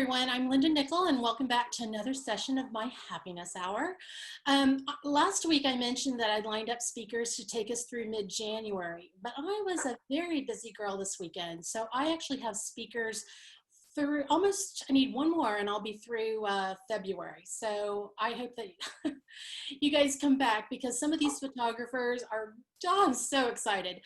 everyone. I'm Linda Nickel, and welcome back to another session of my Happiness Hour. Last week, I mentioned that I'd lined up speakers to take us through mid-January, but I was a very busy girl this weekend, so I actually have speakers through almost, I need one more, and I'll be through February. So I hope that you guys come back, because some of these photographers are, oh, I'm so excited.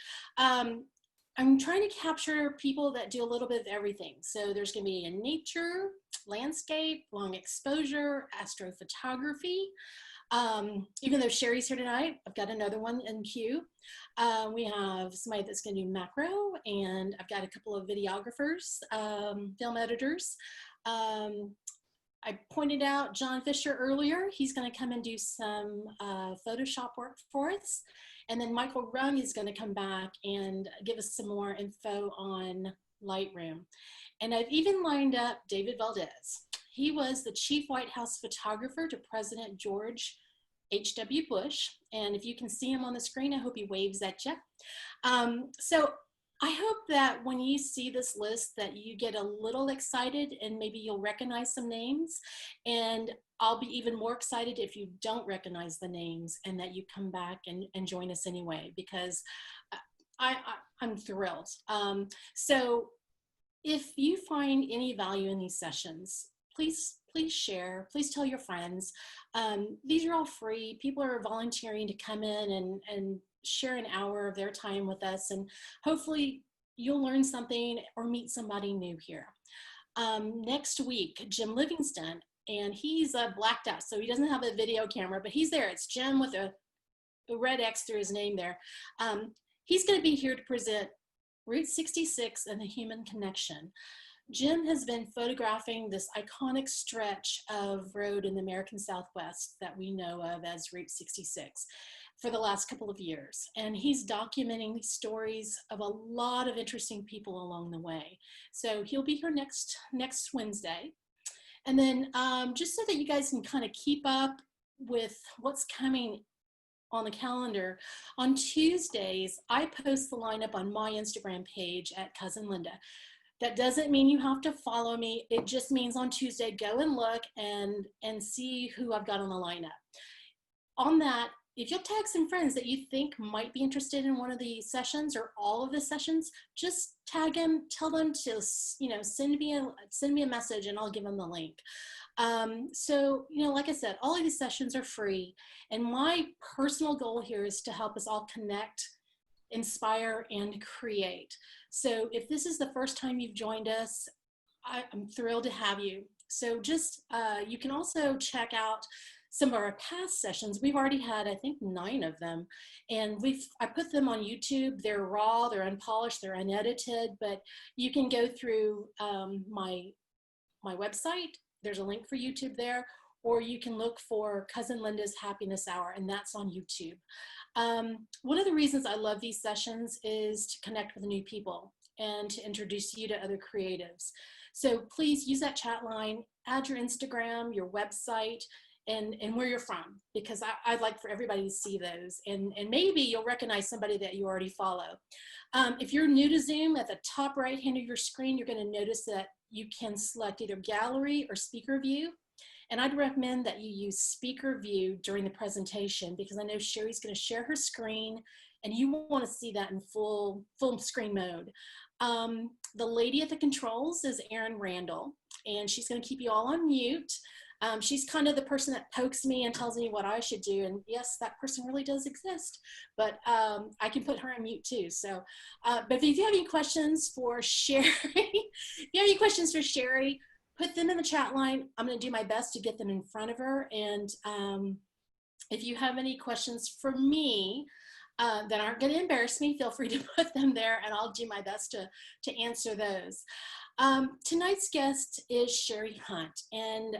I'm trying to capture people that do a little bit of everything. So there's going to be in nature, landscape, long exposure, astrophotography. Even though Sherry's here tonight, I've got another one in queue. We have somebody that's going to do macro, and I've got a couple of videographers, film editors. I pointed out John Fisher earlier. He's going to come and do some Photoshop work for us. And then Michael Rung is going to come back and give us some more info on Lightroom. And I've even lined up David Valdez. He was the chief White House photographer to President George H.W. Bush. And if you can see him on the screen, I hope he waves at you. So I hope that when you see this list that you get a little excited and maybe you'll recognize some names. And I'll be even more excited if you don't recognize the names and that you come back and join us anyway, because I'm thrilled. So if you find any value in these sessions, please share, please tell your friends. These are all free. People are volunteering to come in and share an hour of their time with us, and hopefully you'll learn something or meet somebody new here. Next week, Jim Livingston, and he's blacked out, so he doesn't have a video camera, but he's there. It's Jim with a red X through his name there. He's going to be here to present Route 66 and the Human Connection. Jim has been photographing this iconic stretch of road in the American Southwest that we know of as Route 66 for the last couple of years. And he's documenting the stories of a lot of interesting people along the way. So he'll be here next Wednesday. And then just so that you guys can kind of keep up with what's coming on the calendar, on Tuesdays, I post the lineup on my Instagram page at Cousin Linda. That doesn't mean you have to follow me. It just means on Tuesday, go and look and see who I've got on the lineup. On that, if you'll tag some friends that you think might be interested in one of the sessions or all of the sessions, just tag them, tell them to, send me a message and I'll give them the link. So, like I said, all of these sessions are free. And my personal goal here is to help us all connect, inspire, and create. So if this is the first time you've joined us, I'm thrilled to have you. So just, you can also check out some of our past sessions. We've already had, I think, 9 of them. And I put them on YouTube. They're raw, they're unpolished, they're unedited, but you can go through my website. There's a link for YouTube there, or you can look for Cousin Linda's Happiness Hour, and that's on YouTube. One of the reasons I love these sessions is to connect with new people and to introduce you to other creatives. So please use that chat line, add your Instagram, your website, and where you're from, because I'd like for everybody to see those. And maybe you'll recognize somebody that you already follow. If you're new to Zoom, at the top right hand of your screen, you're going to notice that you can select either gallery or speaker view. And I'd recommend that you use speaker view during the presentation, because I know Sherry's going to share her screen and you want to see that in full screen mode. The lady at the controls is Erin Randall, and she's going to keep you all on mute. She's kind of the person that pokes me and tells me what I should do. And yes, that person really does exist, but I can put her on mute too. So, but if you have any questions for Sherry, put them in the chat line. I'm going to do my best to get them in front of her. And if you have any questions for me that aren't going to embarrass me, feel free to put them there and I'll do my best to answer those. Tonight's guest is Sheree Hunt, and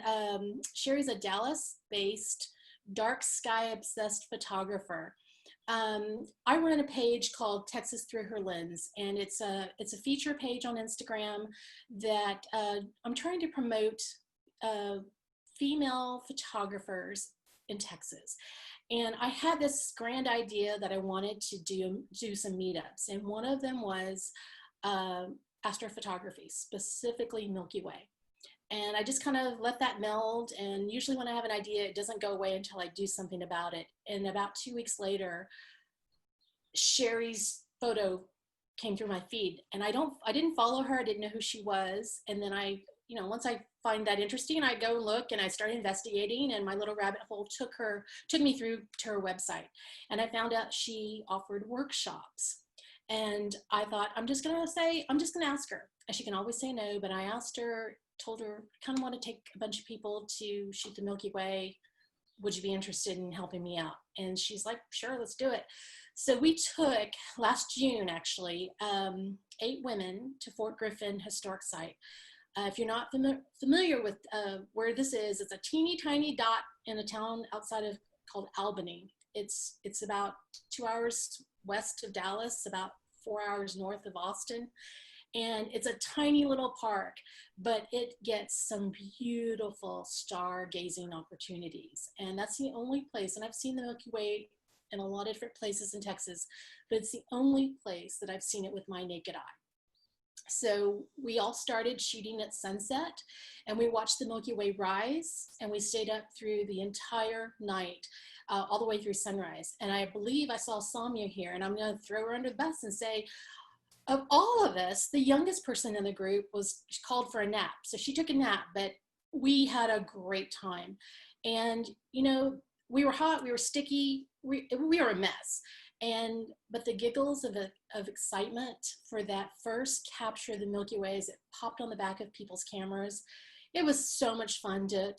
Sherry's a Dallas-based dark sky obsessed photographer. I run a page called Texas Through Her Lens, and it's a feature page on Instagram that I'm trying to promote female photographers in Texas. And I had this grand idea that I wanted to do some meetups, and one of them was astrophotography, specifically Milky Way. And I just kind of let that meld. And usually when I have an idea, it doesn't go away until I do something about it. And about 2 weeks later, Sherry's photo came through my feed, and I didn't follow her. I didn't know who she was. And then once I find that interesting, I go look and I start investigating, and my little rabbit hole took me through to her website. And I found out she offered workshops. And I thought, I'm just going to ask her. And she can always say no, but I asked her, told her, I kind of want to take a bunch of people to shoot the Milky Way. Would you be interested in helping me out? And she's like, sure, let's do it. So we took, last June actually, 8 women to Fort Griffin Historic Site. If you're not familiar with where this is, it's a teeny tiny dot in a town outside of called Albany. It's about 2 hours west of Dallas, about 4 hours north of Austin. And it's a tiny little park, but it gets some beautiful stargazing opportunities. And that's the only place, and I've seen the Milky Way in a lot of different places in Texas, but it's the only place that I've seen it with my naked eye. So we all started shooting at sunset, and we watched the Milky Way rise, and we stayed up through the entire night, all the way through sunrise. And I believe I saw Samya here, and I'm going to throw her under the bus and say, of all of us, the youngest person in the group was called for a nap. So she took a nap, but we had a great time. And, we were hot, we were sticky, we were a mess. But the giggles of excitement for that first capture of the Milky Way as it popped on the back of people's cameras, it was so much fun to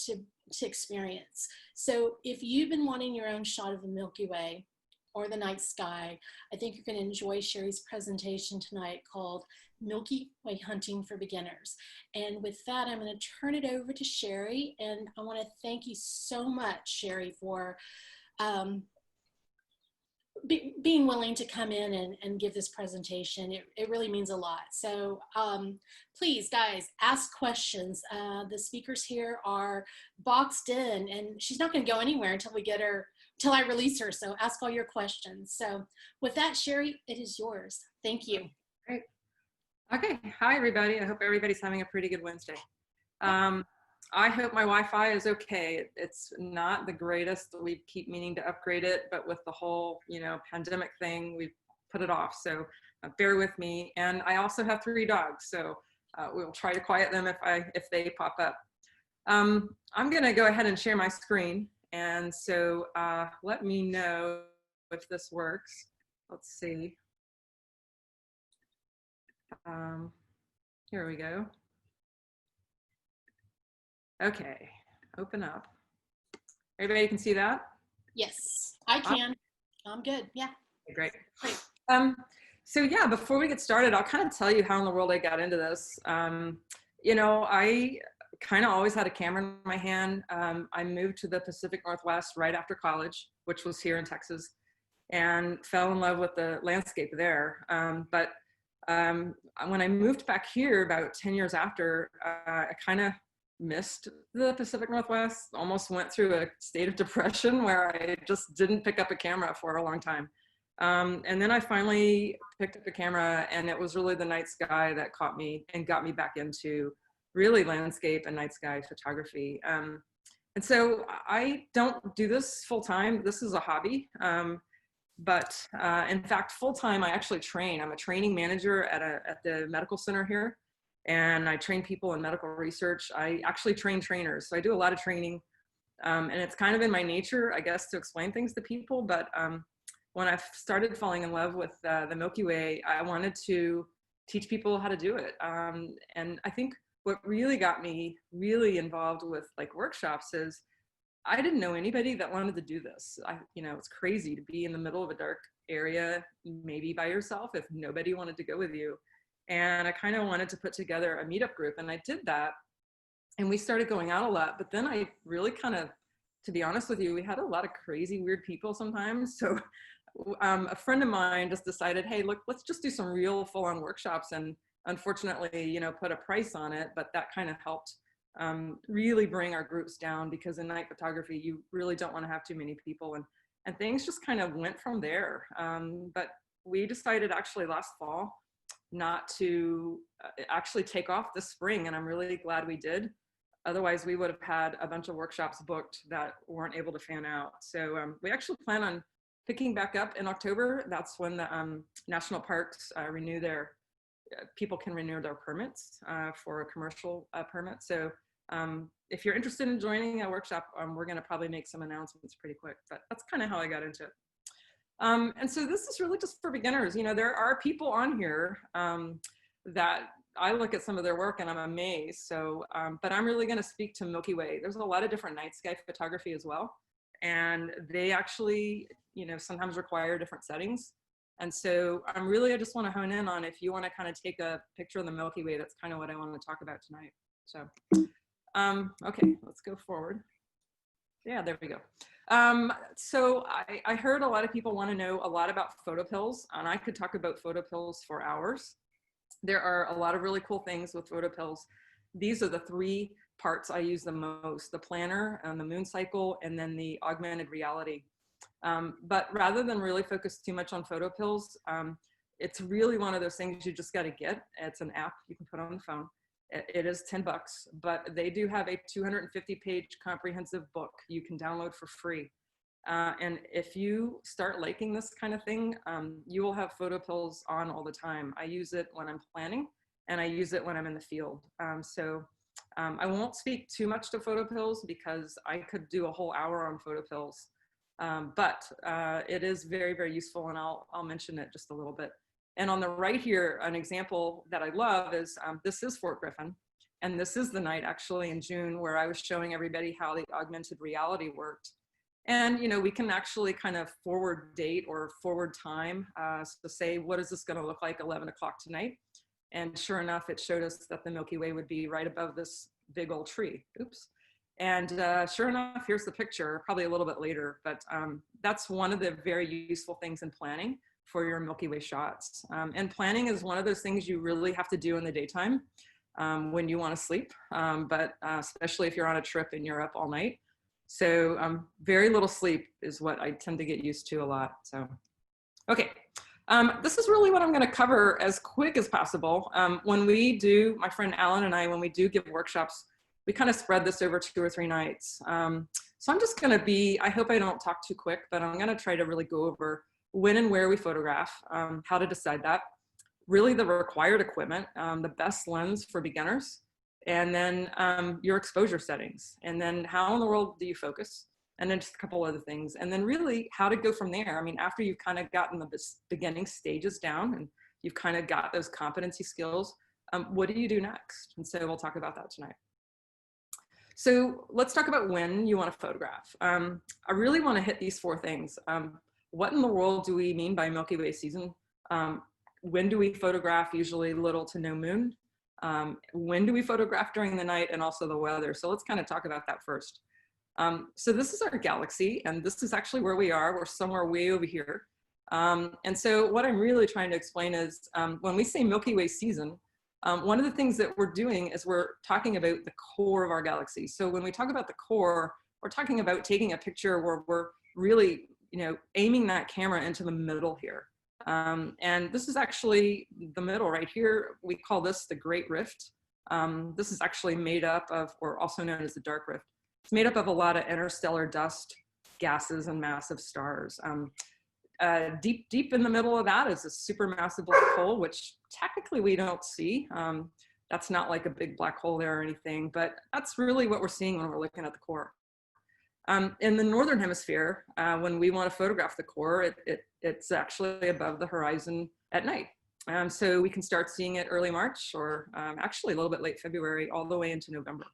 experience. So if you've been wanting your own shot of the Milky Way or the night sky, I think you're going to enjoy Sherry's presentation tonight called Milky Way Hunting for Beginners. And with that, I'm going to turn it over to Sherry. And I want to thank you so much, Sherry, for being willing to come in and give this presentation. It really means a lot. So please, guys, ask questions. The speakers here are boxed in, and she's not going to go anywhere until I release her. So ask all your questions. So with that, Sherry, it is yours. Thank you. Great. Okay. Hi, everybody. I hope everybody's having a pretty good Wednesday. I hope my Wi-Fi is okay. It's not the greatest. We keep meaning to upgrade it, but with the whole, pandemic thing, we've put it off. So bear with me. And I also have 3 dogs, so we'll try to quiet them if they pop up. I'm going to go ahead and share my screen. And so let me know if this works. Let's see. Here we go. Okay, open up. Everybody can see that? Yes, I can. I'm good. Yeah. Great. So yeah, before we get started, I'll kind of tell you how in the world I got into this. I kind of always had a camera in my hand. I moved to the Pacific Northwest right after college, which was here in Texas, and fell in love with the landscape there. But when I moved back here about 10 years after, I kind of missed the Pacific Northwest, almost went through a state of depression where I just didn't pick up a camera for a long time. And then I finally picked up a camera, and it was really the night sky that caught me and got me back into really landscape and night sky photography. And so I don't do this full time. This is a hobby. But in fact, full time, I actually train. I'm a training manager at the medical center here. And I train people in medical research. I actually train trainers. So I do a lot of training. And it's kind of in my nature, I guess, to explain things to people. But when I started falling in love with the Milky Way, I wanted to teach people how to do it. And I think what really got me really involved with workshops is I didn't know anybody that wanted to do this. It's crazy to be in the middle of a dark area, maybe by yourself, if nobody wanted to go with you. And I kind of wanted to put together a meetup group, and I did that. And we started going out a lot, but then I really to be honest with you, we had a lot of crazy, weird people sometimes. So a friend of mine just decided, hey, look, let's just do some real full-on workshops. And unfortunately, put a price on it, but that kind of helped really bring our groups down, because in night photography, you really don't want to have too many people. And things just kind of went from there. But we decided actually last fall not to actually take off this spring, and I'm really glad we did. Otherwise, we would have had a bunch of workshops booked that weren't able to fan out. So we actually plan on picking back up in October. That's when the national parks renew their, people can renew their permits for a commercial permit. So if you're interested in joining a workshop, we're going to probably make some announcements pretty quick, but that's kind of how I got into it. And so this is really just for beginners. You know, there are people on here that I look at some of their work and I'm amazed. So, but I'm really going to speak to Milky Way. There's a lot of different night sky photography as well. And they actually, you know, sometimes require different settings. And so I just want to hone in on, if you want to kind of take a picture of the Milky Way, that's kind of what I want to talk about tonight. So, okay, let's go forward. Yeah, there we go. So I heard a lot of people want to know a lot about photo pills, and I could talk about photo pills for hours. There are a lot of really cool things with photo pills. These are the 3 parts I use the most: the planner and the moon cycle, and then the augmented reality. But rather than really focus too much on photo pills, it's really one of those things you just got to get. It's an app you can put on the phone. It is $10, but they do have a 250-page comprehensive book you can download for free. And if you start liking this kind of thing, you will have photo pills on all the time. I use it when I'm planning, and I use it when I'm in the field. I won't speak too much to photo pills because I could do a whole hour on photo pills. But it is very, very useful, and I'll mention it just a little bit. And on the right here, an example that I love is, this is Fort Griffin. And this is the night actually in June where I was showing everybody how the augmented reality worked. And, you know, we can actually kind of forward date or forward time to say, what is this going to look like 11 o'clock tonight? And sure enough, it showed us that the Milky Way would be right above this big old tree. Oops. And sure enough, here's the picture, probably a little bit later, but that's one of the very useful things in planning for your Milky Way shots. And planning is one of those things you really have to do in the daytime when you want to sleep, but especially if you're on a trip and you're up all night. So very little sleep is what I tend to get used to a lot. So, okay. This is really what I'm going to cover as quick as possible. When we do, my friend Alan and I, when we do give workshops, we kind of spread this over 2 or 3 nights. So I'm just going to be, I hope I don't talk too quick, but I'm going to try to really go over when and where we photograph, how to decide that, really the required equipment, the best lens for beginners, and then your exposure settings, and then how in the world do you focus, and then just a couple other things, and then really how to go from there. I mean, after you've kind of gotten the beginning stages down and you've kind of got those competency skills, what do you do next? And so we'll talk about that tonight. So let's talk about when you want to photograph. I really want to hit these 4 things. What in the world do we mean by Milky Way season? When do we photograph usually little to no moon? When do we photograph during the night, and also the weather? So let's kind of talk about that first. So this is our galaxy, and this is actually where we are. We're somewhere way over here. And so what I'm really trying to explain is when we say Milky Way season, one of the things that we're doing is we're talking about the core of our galaxy. So when we talk about the core, we're talking about taking a picture where we're really, you know, aiming that camera into the middle here. And this is actually the middle right here. We call this the Great Rift. This is actually made up of, or also known as the Dark Rift. It's made up of a lot of interstellar dust, gases, and massive stars. Deep in the middle of that is a supermassive black hole, which technically we don't see. That's not like a big black hole there or anything, but that's really what we're seeing when we're looking at the core. In the northern hemisphere, when we want to photograph the core, it's actually above the horizon at night. So we can start seeing it early March, or actually a little bit late February, all the way into November.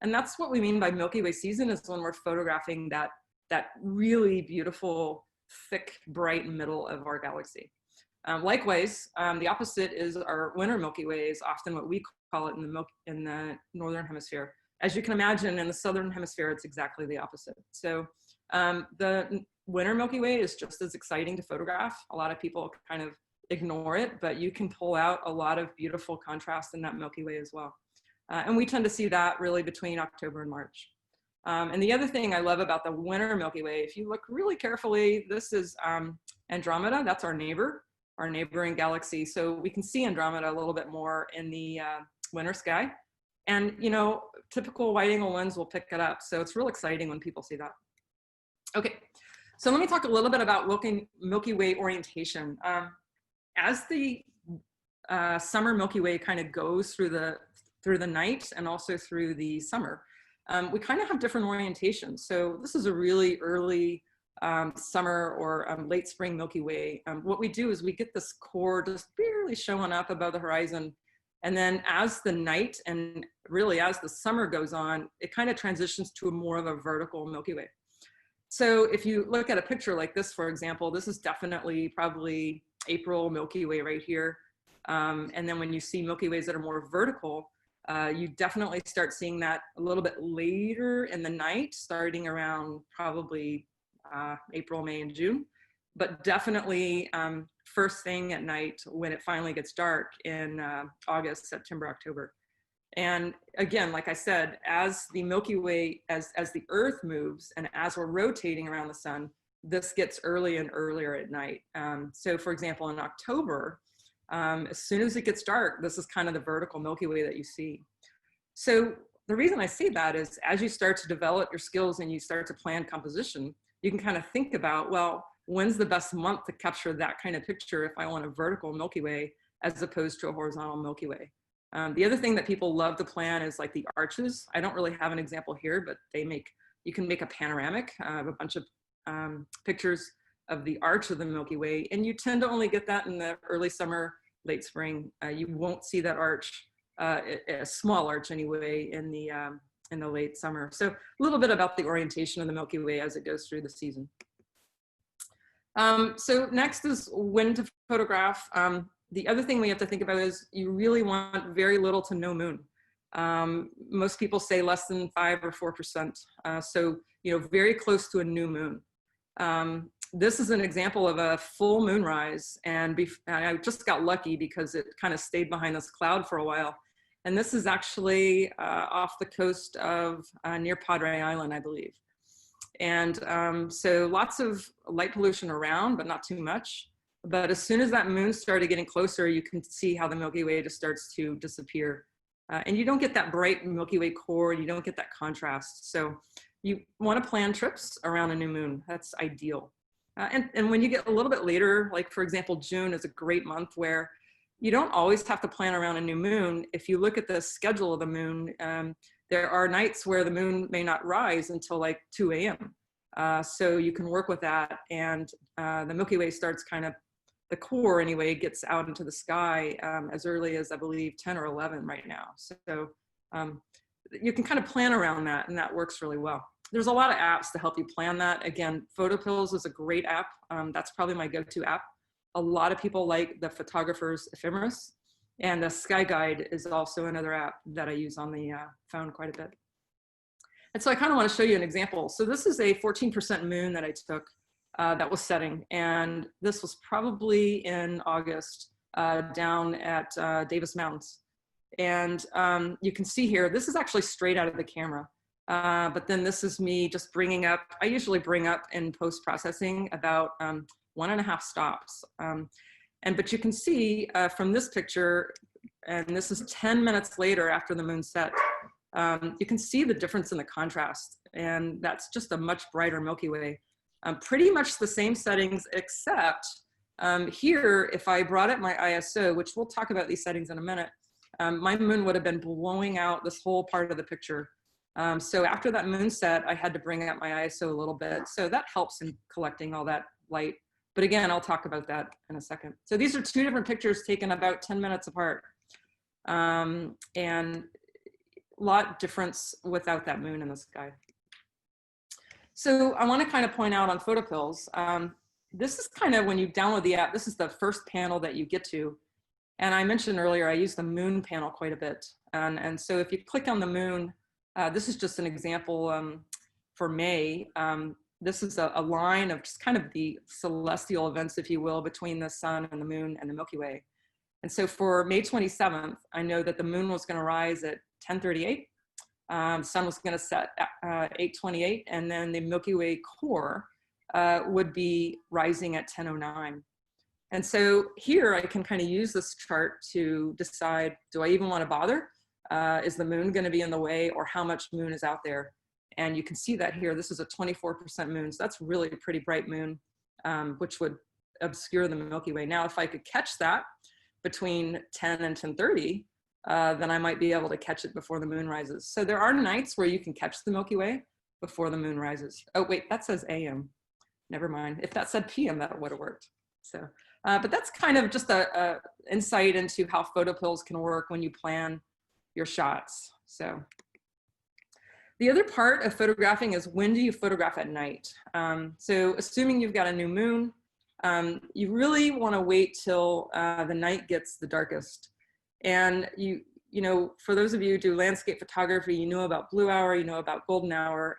And that's what we mean by Milky Way season, is when we're photographing that really beautiful, thick, bright middle of our galaxy. Likewise, the opposite is our winter Milky Way, is often what we call it in the northern hemisphere. As you can imagine, in the southern hemisphere, it's exactly the opposite. So the winter Milky Way is just as exciting to photograph. A lot of people kind of ignore it, but you can pull out a lot of beautiful contrast in that Milky Way as well. And we tend to see that really between October and March. And the other thing I love about the winter Milky Way, if you look really carefully, this is Andromeda. That's our neighboring galaxy. So we can see Andromeda a little bit more in the winter sky. And, you know, typical wide angle lens will pick it up. So it's real exciting when people see that. Okay, so let me talk a little bit about Milky Way orientation. As the summer Milky Way kind of goes through the night and also through the summer, we kind of have different orientations. So this is a really early summer or late spring Milky Way. What we do is we get this core just barely showing up above the horizon. And then as the night and really as the summer goes on, it kind of transitions to more of a vertical Milky Way. So if you look at a picture like this, for example, this is definitely probably April Milky Way right here. And then when you see Milky Ways that are more vertical, you definitely start seeing that a little bit later in the night, starting around probably April, May, and June, but definitely first thing at night when it finally gets dark in August, September, October. And again, like I said, as the Milky Way, as the Earth moves and as we're rotating around the sun, this gets early and earlier at night. So for example, in October, as soon as it gets dark, this is kind of the vertical Milky Way that you see. So the reason I say that is as you start to develop your skills and you start to plan composition, you can kind of think about, well, when's the best month to capture that kind of picture if I want a vertical Milky Way as opposed to a horizontal Milky Way. The other thing that people love to plan is like the arches. I don't really have an example here, but you can make a panoramic of a bunch of pictures of the arch of the Milky Way, and you tend to only get that in the early summer, late spring. You won't see that arch, a small arch anyway, in the late summer. So a little bit about the orientation of the Milky Way as it goes through the season. So next is when to photograph. The other thing we have to think about is you really want very little to no moon. Most people say less than 5 or 4%. So, very close to a new moon. This is an example of a full moonrise, and I just got lucky because it kind of stayed behind this cloud for a while. And this is actually off the coast of near Padre Island, I believe. And so lots of light pollution around, but not too much. But as soon as that moon started getting closer, you can see how the Milky Way just starts to disappear. And you don't get that bright Milky Way core, you don't get that contrast. So you want to plan trips around a new moon. That's ideal. And when you get a little bit later, like for example, June is a great month where you don't always have to plan around a new moon. If you look at the schedule of the moon, there are nights where the moon may not rise until like 2 a.m. So you can work with that, and the Milky Way starts kind of, the core anyway, gets out into the sky as early as I believe 10 or 11 right now. So you can kind of plan around that, and that works really well. There's a lot of apps to help you plan that. Again, PhotoPills is a great app. That's probably my go-to app. A lot of people like the Photographer's Ephemeris, and the Sky Guide is also another app that I use on the phone quite a bit. And so I kind of want to show you an example. So this is a 14% moon that I took that was setting, and this was probably in August down at Davis Mountains. And you can see here, this is actually straight out of the camera. But then this is me just bringing up, I usually bring up in post-processing about 1.5 stops. But you can see from this picture, and this is 10 minutes later after the moon set, you can see the difference in the contrast. And that's just a much brighter Milky Way. Pretty much the same settings, except here, if I brought up my ISO, which we'll talk about these settings in a minute, my moon would have been blowing out this whole part of the picture. So after that moon set, I had to bring up my ISO a little bit. So that helps in collecting all that light. But again, I'll talk about that in a second. So these are 2 different pictures taken about 10 minutes apart. And a lot difference without that moon in the sky. So I want to kind of point out on PhotoPills, this is kind of when you download the app, this is the first panel that you get to. And I mentioned earlier, I use the moon panel quite a bit. And so if you click on the moon, this is just an example for May. This is a line of just kind of the celestial events, if you will, between the sun and the moon and the Milky Way. And so for May 27th, I know that the moon was going to rise at 10:38. The sun was going to set at 8:28, and then the Milky Way core would be rising at 10:09. And so here I can kind of use this chart to decide, do I even want to bother? Is the moon going to be in the way, or how much moon is out there? And you can see that here. This is a 24% moon, so that's really a pretty bright moon, which would obscure the Milky Way. Now, if I could catch that between 10 and 10:30, then I might be able to catch it before the moon rises. So there are nights where you can catch the Milky Way before the moon rises. Oh, wait, that says AM. Never mind. If that said PM, that would have worked. So, but that's kind of just a insight into how photopills can work when you plan your shots. So the other part of photographing is, when do you photograph at night? So assuming you've got a new moon, you really want to wait till the night gets the darkest. And you know, for those of you who do landscape photography, you know about blue hour, you know about golden hour.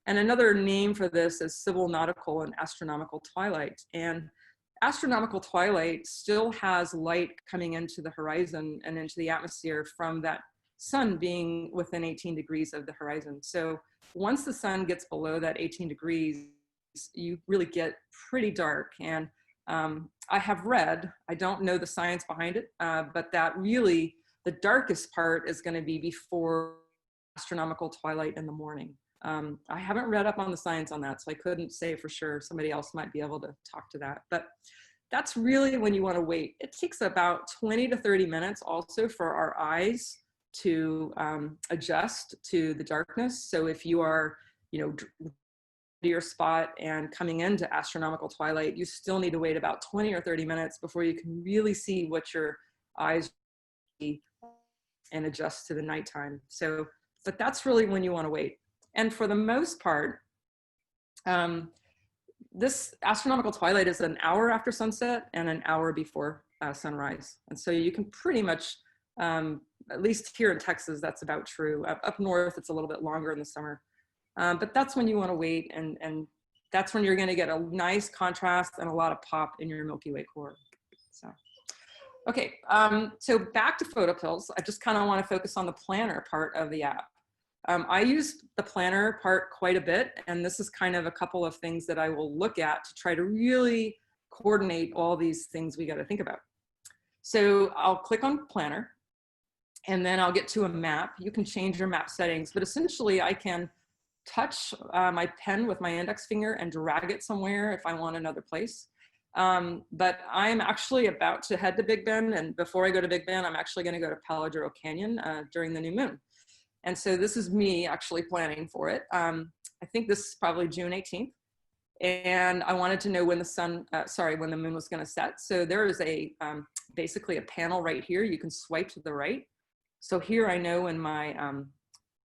And another name for this is civil, nautical, and astronomical twilight. And astronomical twilight still has light coming into the horizon and into the atmosphere from that sun being within 18 degrees of the horizon. So once the sun gets below that 18 degrees, you really get pretty dark. And I have read, I don't know the science behind it, but that really the darkest part is going to be before astronomical twilight in the morning. I haven't read up on the science on that, so I couldn't say for sure. Somebody else might be able to talk to that, but that's really when you want to wait. It takes about 20 to 30 minutes also for our eyes to adjust to the darkness. So if you are, you know, to your spot and coming into astronomical twilight, you still need to wait about 20 or 30 minutes before you can really see what your eyes see and adjust to the nighttime. So, but that's really when you want to wait. And for the most part, this astronomical twilight is an hour after sunset and an hour before sunrise. And so you can pretty much, at least here in Texas, that's about true. Up north, it's a little bit longer in the summer. But that's when you want to wait, and that's when you're going to get a nice contrast and a lot of pop in your Milky Way core. So, okay, so back to photopills. I just kind of want to focus on the planner part of the app. I use the planner part quite a bit, and this is kind of a couple of things that I will look at to try to really coordinate all these things we got to think about. So I'll click on planner, and then I'll get to a map. You can change your map settings, but essentially I can touch my pen with my index finger and drag it somewhere if I want another place. But I'm actually about to head to Big Bend, and before I go to Big Bend, I'm actually going to go to Palo Duro Canyon during the new moon. And so this is me actually planning for it. I think this is probably June 18th. And I wanted to know when the when the moon was going to set. So there is a basically a panel right here. You can swipe to the right. So here I know when my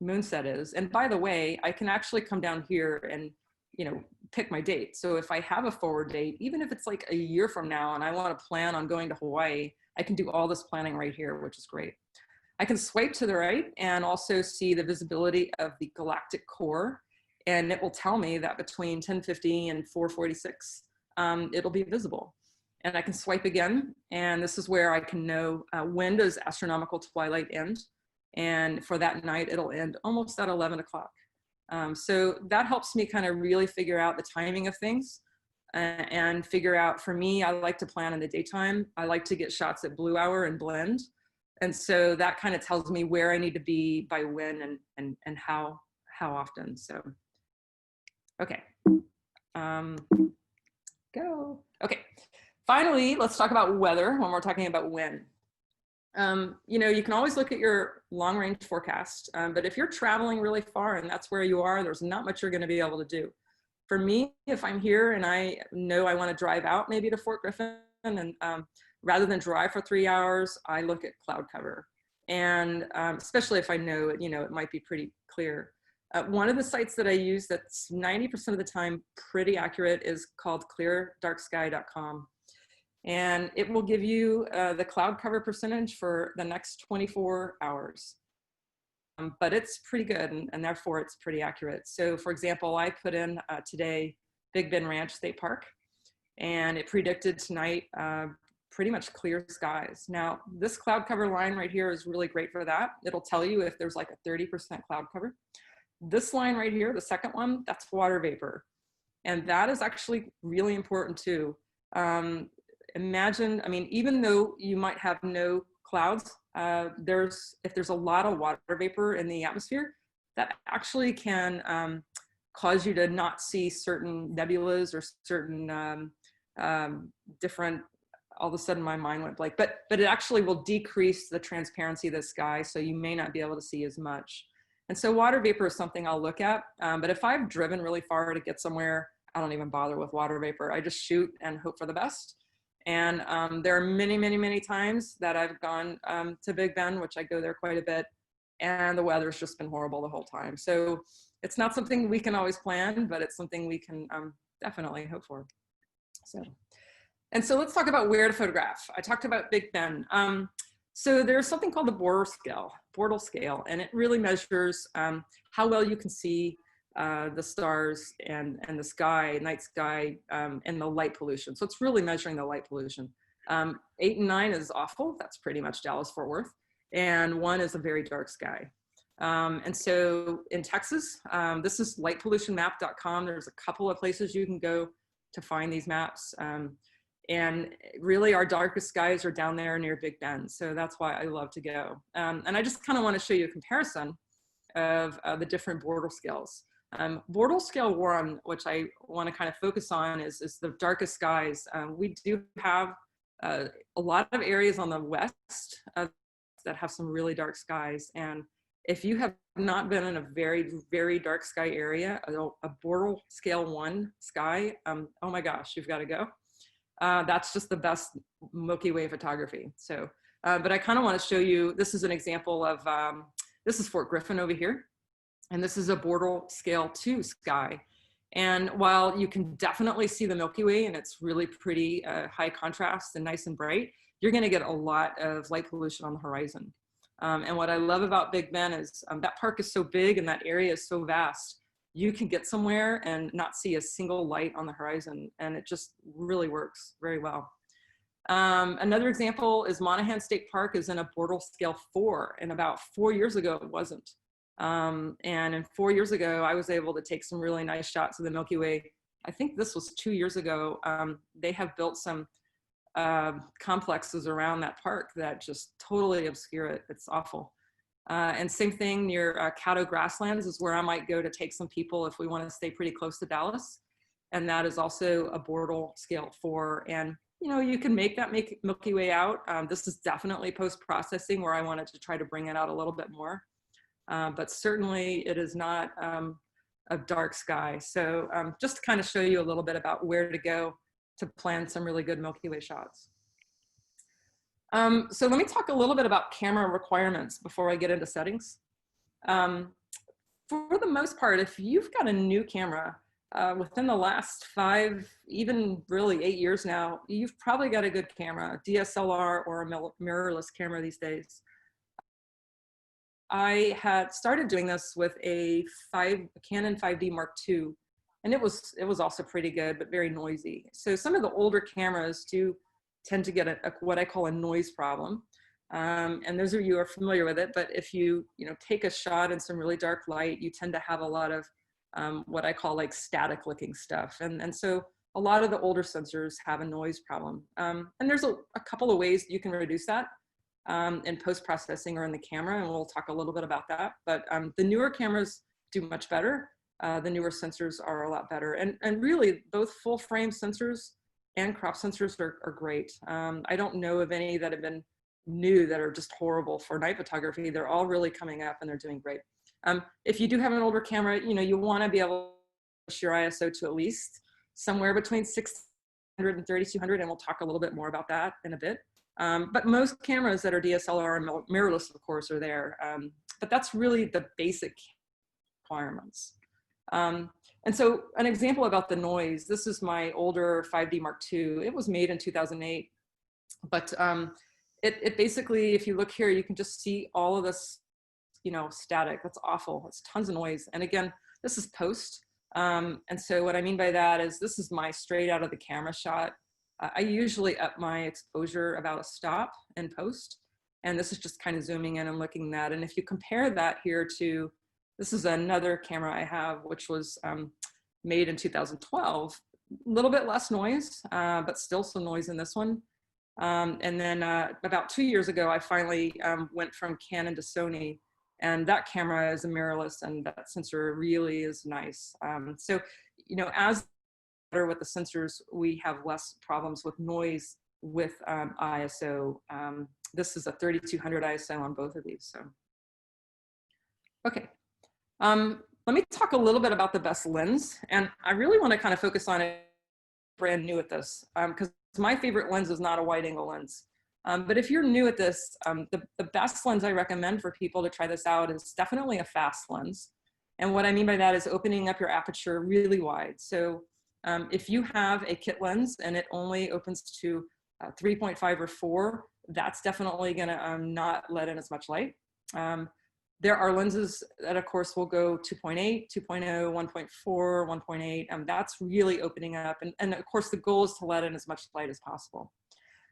moon set is. And by the way, I can actually come down here and, you know, pick my date. So if I have a forward date, even if it's like a year from now and I want to plan on going to Hawaii, I can do all this planning right here, which is great. I can swipe to the right and also see the visibility of the galactic core. And it will tell me that between 1050 and 446, it'll be visible. And I can swipe again. And this is where I can know when does astronomical twilight end. And for that night, it'll end almost at 11 o'clock. So that helps me kind of really figure out the timing of things and figure out, for me, I like to plan in the daytime. I like to get shots at blue hour and blend. And so that kind of tells me where I need to be by when and how often. So, okay, go. Okay, finally, let's talk about weather when we're talking about when. You know, you can always look at your long range forecast, but if you're traveling really far and that's where you are, there's not much you're going to be able to do. For me, if I'm here and I know I want to drive out maybe to Fort Griffin, and rather than drive for 3 hours, I look at cloud cover. And especially if I know it, you know, it might be pretty clear. One of the sites that I use that's 90% of the time pretty accurate is called cleardarksky.com. And it will give you the cloud cover percentage for the next 24 hours. But it's pretty good, and therefore it's pretty accurate. So for example, I put in today Big Bend Ranch State Park, and it predicted tonight pretty much clear skies. Now, this cloud cover line right here is really great for that. It'll tell you if there's like a 30% cloud cover. This line right here, the second one, that's water vapor. And that is actually really important too. Imagine, I mean, even though you might have no clouds, if there's a lot of water vapor in the atmosphere, that actually can cause you to not see certain nebulas or certain different, all of a sudden my mind went blank, but it actually will decrease the transparency of the sky, so you may not be able to see as much. And so water vapor is something I'll look at, but if I've driven really far to get somewhere, I don't even bother with water vapor. I just shoot and hope for the best. And there are many, many, many times that I've gone to Big Bend, which I go there quite a bit, and the weather's just been horrible the whole time. So it's not something we can always plan, but it's something we can definitely hope for. So let's talk about where to photograph. I talked about Big Bend. So there's something called the Bortle scale, and it really measures how well you can see the stars and the sky, night sky, and the light pollution. So it's really measuring the light pollution. 8 and 9 is awful. That's pretty much Dallas-Fort Worth. And 1 is a very dark sky. And so in Texas, this is lightpollutionmap.com. There's a couple of places you can go to find these maps. And really our darkest skies are down there near Big Bend. So that's why I love to go. And I just kind of want to show you a comparison of the different Bortle scales. Bortle scale 1, which I want to kind of focus on, is the darkest skies. We do have a lot of areas on the west that have some really dark skies. And if you have not been in a very, very dark sky area, a Bortle scale 1 sky, oh my gosh, you've got to go. That's just the best Milky Way photography. So, but I kind of want to show you, this is an example of, this is Fort Griffin over here. And this is a Bortle scale 2 sky. And while you can definitely see the Milky Way and it's really pretty high contrast and nice and bright, you're gonna get a lot of light pollution on the horizon. And what I love about Big Bend is that park is so big and that area is so vast, you can get somewhere and not see a single light on the horizon. And it just really works very well. Another example is Monaghan State Park is in a Bortle scale 4, and about 4 years ago it wasn't. And 4 years ago, I was able to take some really nice shots of the Milky Way. I think this was 2 years ago. They have built some complexes around that park that just totally obscure it. It's awful. And same thing near Caddo Grasslands is where I might go to take some people if we want to stay pretty close to Dallas. And that is also a Bortle scale 4. And you know, you can make that Milky Way out. This is definitely post-processing where I wanted to try to bring it out a little bit more. But certainly it is not a dark sky. So just to kind of show you a little bit about where to go to plan some really good Milky Way shots. So let me talk a little bit about camera requirements before I get into settings. For the most part, if you've got a new camera within the last 5, even really 8 years now, you've probably got a good camera, a DSLR or a mirrorless camera these days. I had started doing this with a Canon 5D Mark II, and it was also pretty good, but very noisy. So some of the older cameras do tend to get what I call a noise problem. And those of you who are familiar with it, but if you take a shot in some really dark light, you tend to have a lot of what I call like static looking stuff. And so a lot of the older sensors have a noise problem. And there's a couple of ways you can reduce that. In post-processing or in the camera, and we'll talk a little bit about that. But the newer cameras do much better. The newer sensors are a lot better. And really, both full-frame sensors and crop sensors are great. I don't know of any that have been new that are just horrible for night photography. They're all really coming up and they're doing great. If you do have an older camera, you want to be able to push your ISO to at least somewhere between 600 and 3200, and we'll talk a little bit more about that in a bit. But most cameras that are DSLR and mirrorless, of course, are there. But that's really the basic requirements. And so an example about the noise, this is my older 5D Mark II. It was made in 2008. But it basically, if you look here, you can just see all of this, static. That's awful. It's tons of noise. And again, this is post. And so what I mean by that is this is my straight out of the camera shot. I usually up my exposure about a stop in post, and this is just kind of zooming in and looking at that. And if you compare that here to, this is another camera I have, which was made in 2012, a little bit less noise, but still some noise in this one. And then about 2 years ago, I finally went from Canon to Sony, and that camera is a mirrorless, and that sensor really is nice. So, you know, as better with the sensors, we have less problems with noise with ISO. This is a 3200 ISO on both of these. So, okay. Let me talk a little bit about the best lens, and I really want to kind of focus on it brand new at this, because my favorite lens is not a wide angle lens. But if you're new at this, the best lens I recommend for people to try this out is definitely a fast lens. And what I mean by that is opening up your aperture really wide. So if you have a kit lens and it only opens to 3.5 or 4, that's definitely gonna not let in as much light. There are lenses that, of course, will go 2.8, 2.0, 1.4, 1.8. That's really opening up. And of course, the goal is to let in as much light as possible.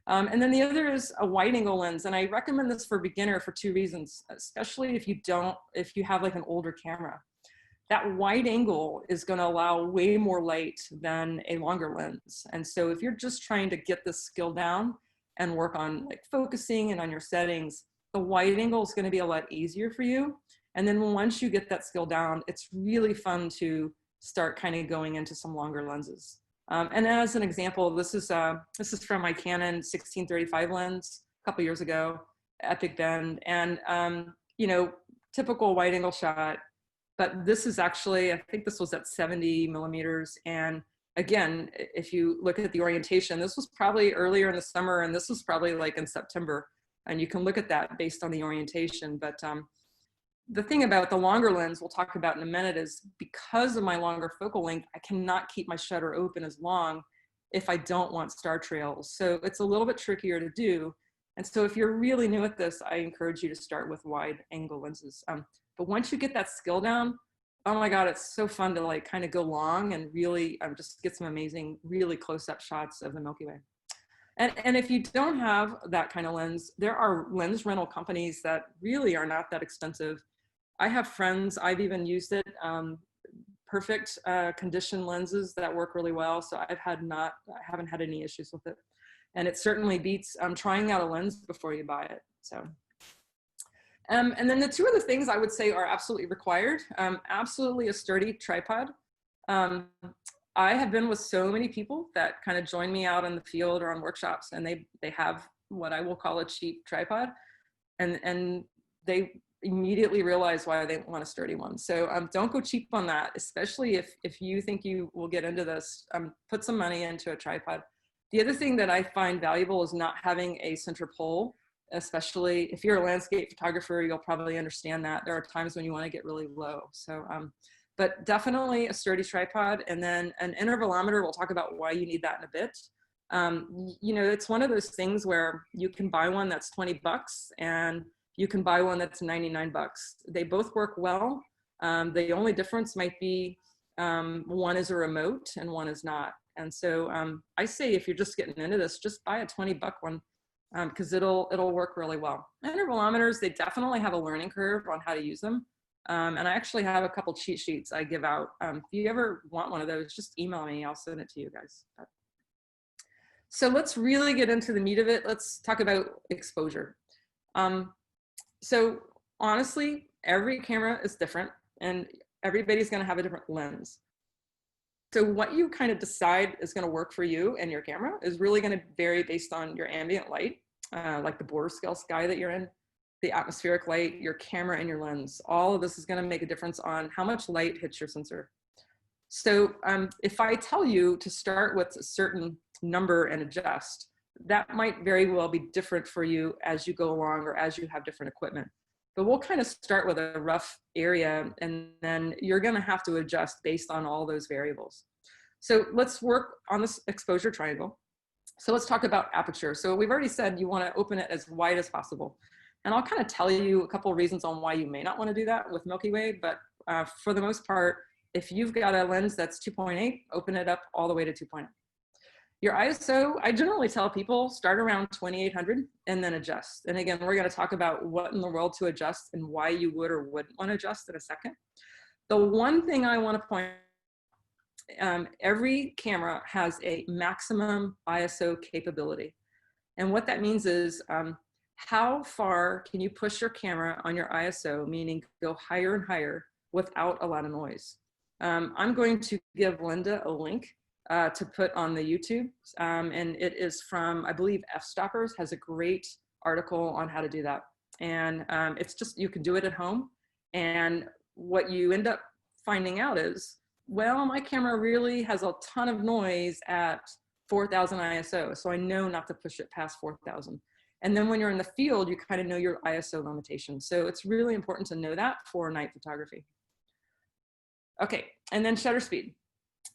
And then the other is a wide angle lens. And I recommend this for beginner for 2 reasons, especially if you have like an older camera. That wide angle is going to allow way more light than a longer lens. And so if you're just trying to get this skill down and work on like focusing and on your settings, the wide angle is going to be a lot easier for you. And then once you get that skill down, it's really fun to start kind of going into some longer lenses. And as an example, this is from my Canon 1635 lens a couple years ago at Big Bend, and you know, typical wide angle shot. But this is actually, I think this was at 70 millimeters. And again, if you look at the orientation, this was probably earlier in the summer, and this was probably like in September. And you can look at that based on the orientation. But the thing about the longer lens we'll talk about in a minute is because of my longer focal length, I cannot keep my shutter open as long if I don't want star trails. So it's a little bit trickier to do. And so if you're really new at this, I encourage you to start with wide angle lenses. But once you get that skill down, oh my God, it's so fun to like kind of go long and really just get some amazing, really close up shots of the Milky Way. And if you don't have that kind of lens, there are lens rental companies that really are not that expensive. I have friends, I've even used it, perfect condition lenses that work really well. So I haven't had any issues with it. And it certainly beats trying out a lens before you buy it. So, and then the 2 other things I would say are absolutely required. Absolutely a sturdy tripod. I have been with so many people that kind of join me out in the field or on workshops, and they have what I will call a cheap tripod, and they immediately realize why they want a sturdy one. So don't go cheap on that, especially if you think you will get into this. Put some money into a tripod. The other thing that I find valuable is not having a center pole, especially if you're a landscape photographer, you'll probably understand that. There are times when you want to get really low. So but definitely a sturdy tripod, and then an intervalometer. We'll talk about why you need that in a bit. You know, it's one of those things where you can buy one that's 20 bucks and you can buy one that's 99 bucks. They both work well. The only difference might be one is a remote and one is not. And so I say if you're just getting into this, just buy a 20-buck one because it'll work really well. Intervalometers, they definitely have a learning curve on how to use them. And I actually have a couple cheat sheets I give out. If you ever want one of those, just email me. I'll send it to you guys. So let's really get into the meat of it. Let's talk about exposure. So honestly, every camera is different and everybody's going to have a different lens. So what you kind of decide is going to work for you and your camera is really going to vary based on your ambient light, like the border scale sky that you're in, the atmospheric light, your camera, and your lens. All of this is going to make a difference on how much light hits your sensor. So if I tell you to start with a certain number and adjust, that might very well be different for you as you go along or as you have different equipment. But we'll kind of start with a rough area, and then you're going to have to adjust based on all those variables. So let's work on this exposure triangle. So let's talk about aperture. So we've already said you want to open it as wide as possible. And I'll kind of tell you a couple of reasons on why you may not want to do that with Milky Way, but for the most part, if you've got a lens that's 2.8, open it up all the way to 2.0. Your ISO, I generally tell people start around 2800 and then adjust. And again, we're going to talk about what in the world to adjust and why you would or wouldn't want to adjust in a second. The one thing I want to point out, every camera has a maximum ISO capability. And what that means is how far can you push your camera on your ISO, meaning go higher and higher without a lot of noise. I'm going to give Linda a link to put on the YouTube, and it is from, I believe, F-Stoppers has a great article on how to do that. And it's just, you can do it at home. And what you end up finding out is, well, my camera really has a ton of noise at 4,000 ISO, so I know not to push it past 4,000. And then when you're in the field, you kind of know your ISO limitation. So it's really important to know that for night photography. Okay, and then shutter speed.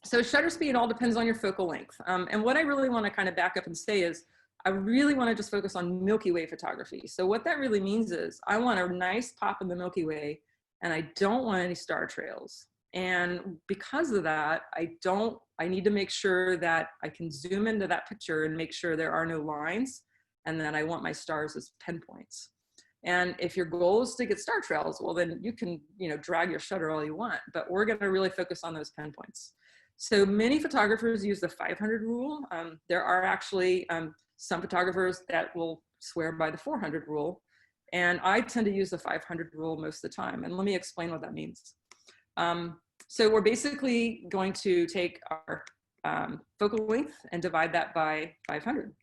So shutter speed all depends on your focal length. And what I really want to kind of back up and say is, I really want to just focus on Milky Way photography. So what that really means is I want a nice pop in the Milky Way, and I don't want any star trails. And because of that, I need to make sure that I can zoom into that picture and make sure there are no lines, and then I want my stars as pinpoints. And if your goal is to get star trails, well, then you can, drag your shutter all you want, but we're going to really focus on those pinpoints. So many photographers use the 500 rule. There are actually some photographers that will swear by the 400 rule. And I tend to use the 500 rule most of the time. And let me explain what that means. So we're basically going to take our focal length and divide that by 500.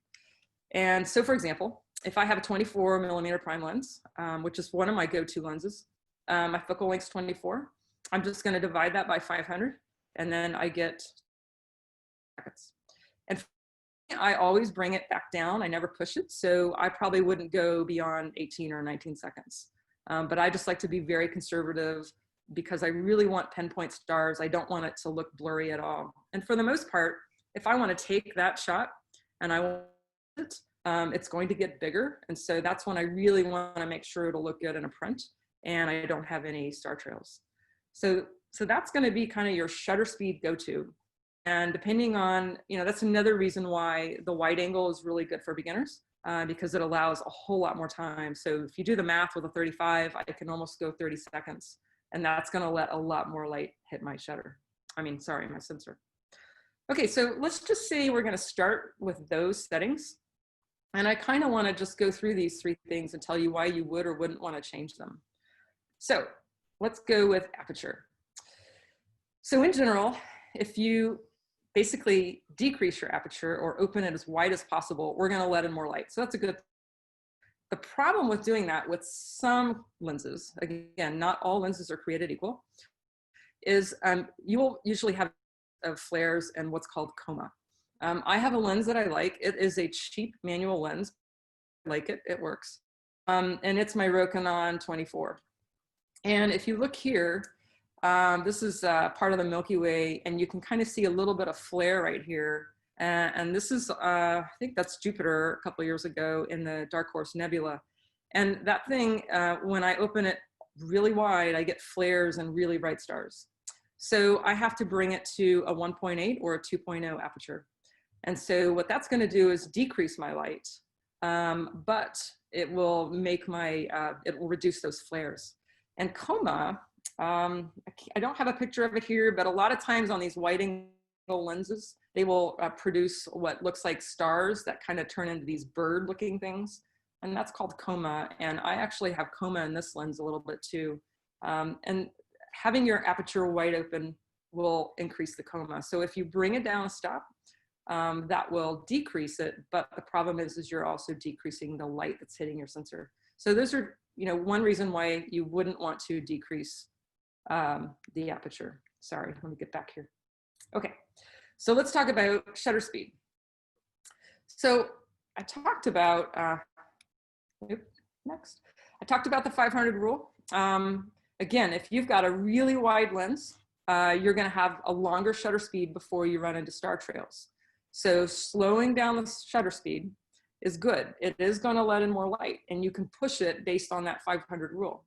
And so, for example, if I have a 24 millimeter prime lens, which is one of my go-to lenses, my focal length is 24. I'm just going to divide that by 500, and then I get seconds. And I always bring it back down. I never push it, so I probably wouldn't go beyond 18 or 19 seconds. But I just like to be very conservative because I really want pinpoint stars. I don't want it to look blurry at all. And for the most part, if I want to take that shot and I want it, it's going to get bigger. And so that's when I really want to make sure it'll look good in a print and I don't have any star trails. So that's going to be kind of your shutter speed go-to. And depending on, that's another reason why the wide angle is really good for beginners, because it allows a whole lot more time. So if you do the math with a 35, I can almost go 30 seconds. And that's going to let a lot more light hit my shutter. My sensor. Okay, so let's just say we're going to start with those settings. And I kind of want to just go through these three things and tell you why you would or wouldn't want to change them. So let's go with aperture. So in general, if you basically decrease your aperture or open it as wide as possible, we're going to let in more light. So that's a good thing. The problem with doing that with some lenses, again, not all lenses are created equal, is you will usually have flares and what's called coma. I have a lens that I like. It is a cheap manual lens. I like it, it works. And it's my Rokinon 24. And if you look here, this is part of the Milky Way, and you can kind of see a little bit of flare right here. And this is, I think that's Jupiter a couple of years ago in the Dark Horse Nebula. And that thing, when I open it really wide, I get flares and really bright stars. So I have to bring it to a 1.8 or a 2.0 aperture. And so what that's going to do is decrease my light, but it will make it will reduce those flares. And coma, I don't have a picture of it here, but a lot of times on these wide angle lenses, they will produce what looks like stars that kind of turn into these bird looking things. And that's called coma. And I actually have coma in this lens a little bit too. And having your aperture wide open will increase the coma. So if you bring it down a stop, that will decrease it. But the problem is you're also decreasing the light that's hitting your sensor. So those are, one reason why you wouldn't want to decrease the aperture. Sorry, let me get back here. Okay, so let's talk about shutter speed. So I talked about, next. I talked about the 500 rule. Again, if you've got a really wide lens, you're gonna have a longer shutter speed before you run into star trails. So slowing down the shutter speed is good. It is gonna let in more light, and you can push it based on that 500 rule.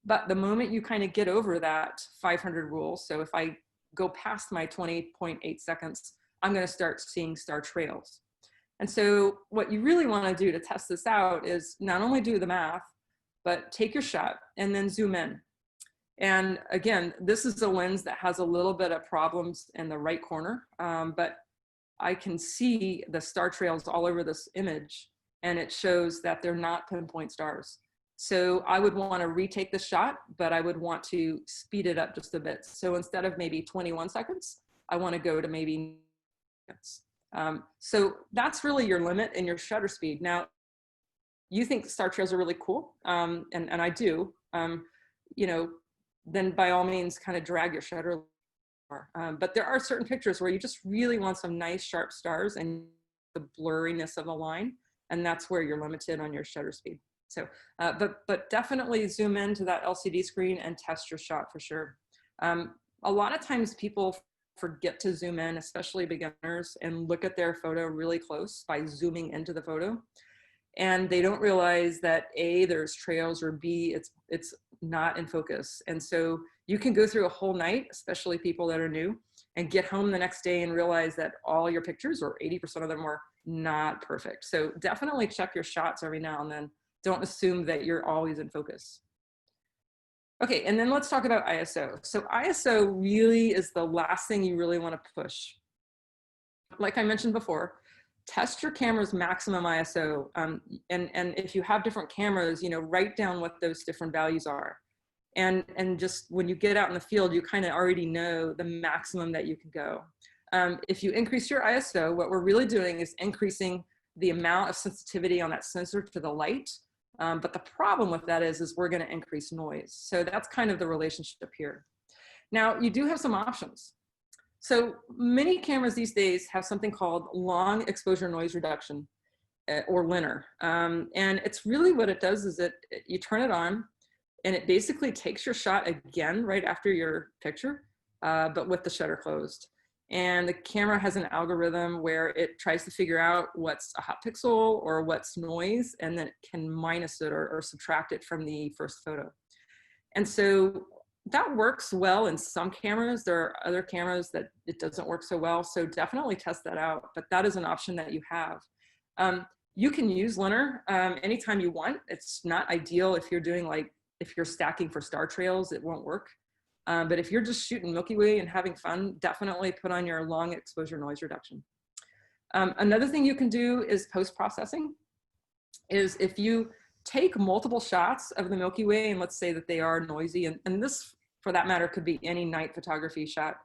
But the moment you kind of get over that 500 rule, so if I go past my 20.8 seconds, I'm gonna start seeing star trails. And so what you really wanna do to test this out is not only do the math, but take your shot and then zoom in. And again, this is a lens that has a little bit of problems in the right corner, but I can see the star trails all over this image, and it shows that they're not pinpoint stars. So I would want to retake the shot, but I would want to speed it up just a bit. So instead of maybe 21 seconds, I want to go to maybe seconds. So that's really your limit in your shutter speed. Now, you think star trails are really cool, and I do, you know, then by all means kind of drag your shutter more. But there are certain pictures where you just really want some nice sharp stars and the blurriness of a line, and that's where you're limited on your shutter speed. So, but definitely zoom into that LCD screen and test your shot for sure. A lot of times people forget to zoom in, especially beginners, and look at their photo really close by zooming into the photo. And they don't realize that A, there's trails, or B, it's not in focus. And so you can go through a whole night, especially people that are new, and get home the next day and realize that all your pictures, or 80% of them, were not perfect. So definitely check your shots every now and then. Don't assume that you're always in focus. Okay, and then let's talk about ISO. So ISO really is the last thing you really want to push. Like I mentioned before, test your camera's maximum ISO. And if you have different cameras, you know, write down what those different values are. And just when you get out in the field, you kind of already know the maximum that you can go. If you increase your ISO, what we're really doing is increasing the amount of sensitivity on that sensor to the light. But the problem with that is we're going to increase noise. So that's kind of the relationship here. Now, you do have some options. So many cameras these days have something called long exposure noise reduction, or LINR. And it's really what it does is you turn it on, and it basically takes your shot again right after your picture, but with the shutter closed. And the camera has an algorithm where it tries to figure out what's a hot pixel or what's noise, and then it can minus it or subtract it from the first photo. And so that works well in some cameras. There are other cameras that it doesn't work so well. So definitely test that out, but that is an option that you have. You can use LINR anytime you want. It's not ideal if you're doing if you're stacking for star trails, it won't work. But if you're just shooting Milky Way and having fun, definitely put on your long exposure noise reduction. Another thing you can do is post-processing. Is if you take multiple shots of the Milky Way, and let's say that they are noisy, and this, for that matter, could be any night photography shot,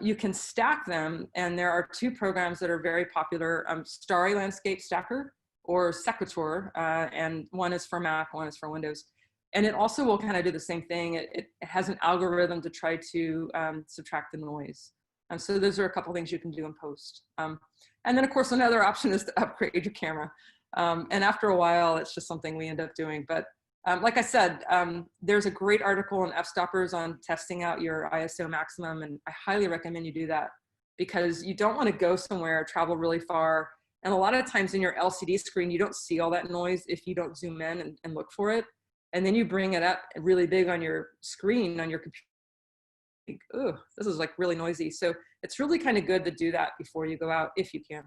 you can stack them, and there are two programs that are very popular, Starry Landscape Stacker or Sequitur, and one is for Mac, one is for Windows. And it also will kind of do the same thing. It has an algorithm to try to subtract the noise. So those are a couple things you can do in post. And then of course, another option is to upgrade your camera. And after a while, it's just something we end up doing. But like I said, there's a great article in F-Stoppers on testing out your ISO maximum. And I highly recommend you do that, because you don't want to go somewhere, travel really far. And a lot of times in your LCD screen, you don't see all that noise if you don't zoom in and look for it. And then you bring it up really big on your screen, on your computer. Think, oh, this is like really noisy. So it's really kind of good to do that before you go out, if you can.